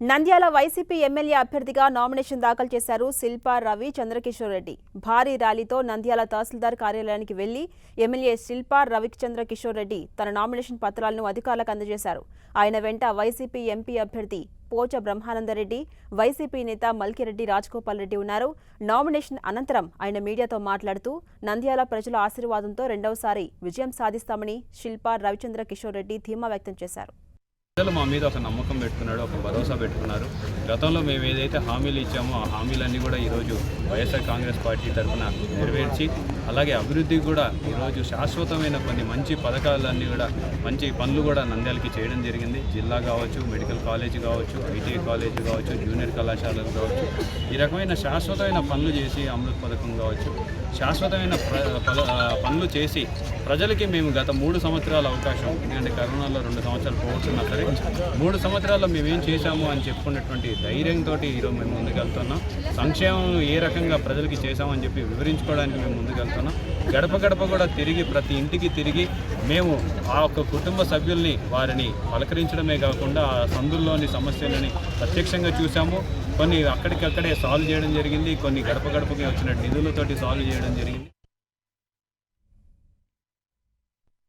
Nandyal YCP MLA అభ్యర్థిగా nomination దాఖలు చేశారు శిల్పా రవి చంద్రకిషోర్ రెడ్డి. భారీ ర్యాలీతో నంద్యాల తహసీల్దార్ కార్యాలయానికి వెళ్లి ఎమ్మెల్యే శిల్పా రవిచంద్రకిషోర్ రెడ్డి తన నామినేషన్ పత్రాలను అధికారులకు అందజేశారు. ఆయన వెంట వైసీపీ ఎంపీ అభ్యర్థి పోచ బ్రహ్మానందరెడ్డి, వైసీపీ నేత మల్కిరెడ్డి రాజగోపాల్ రెడ్డి ఉన్నారు. నామినేషన్ అనంతరం ఆయన మీడియాతో మాట్లాడుతూ నంద్యాల ప్రజల ఆశీర్వాదంతో రెండవసారి విజయం సాధిస్తామని శిల్పా రవిచంద్రకిషోర్ రెడ్డి ధీమా వ్యక్తం చేశారు. ప్రజలు మా మీద ఒక నమ్మకం పెట్టుకున్నాడు, ఒక భరోసా పెట్టుకున్నారు. గతంలో మేము ఏదైతే హామీలు ఇచ్చామో ఆ హామీలన్నీ కూడా ఈరోజు వైఎస్ఆర్ కాంగ్రెస్ పార్టీ తరఫున నెరవేర్చి, అలాగే అభివృద్ధికి కూడా ఈరోజు శాశ్వతమైన కొన్ని మంచి పథకాలన్నీ కూడా మంచి పనులు కూడా నంద్యాలకి చేయడం జరిగింది. జిల్లా కావచ్చు, మెడికల్ కాలేజ్ కావచ్చు, ఐటీఐ కాలేజ్ కావచ్చు, జూనియర్ కళాశాలలు కావచ్చు, ఈ రకమైన శాశ్వతమైన పనులు చేసి అమృత్ పథకం కావచ్చు, శాశ్వతమైన పనులు చేసి ప్రజలకి మేము గత 3 సంవత్సరాల అవకాశం, ఎందుకంటే కరోనాలో 2 సంవత్సరాలు పోతున్నా సరే 3 సంవత్సరాల్లో మేమేం చేశాము అని చెప్పుకున్నటువంటి ధైర్యంతో ఈరోజు మేము ముందుకెళ్తున్నాం. సంక్షేమం ఏ రకంగా ప్రజలకి చేశామని చెప్పి వివరించుకోవడానికి మేము ముందుకెళ్తున్నాం. గడప గడప కూడా తిరిగి ప్రతి ఇంటికి తిరిగి మేము ఆ ఒక్క కుటుంబ సభ్యుల్ని వారిని పలకరించడమే కాకుండా ఆ సందుల్లోని సమస్యలని ప్రత్యక్షంగా చూసాము. కొన్ని అక్కడికక్కడే సాల్వ్ చేయడం జరిగింది, కొన్ని గడప గడపకి వచ్చిన నిధులతోటి సాల్వ్ చేయడం జరిగింది.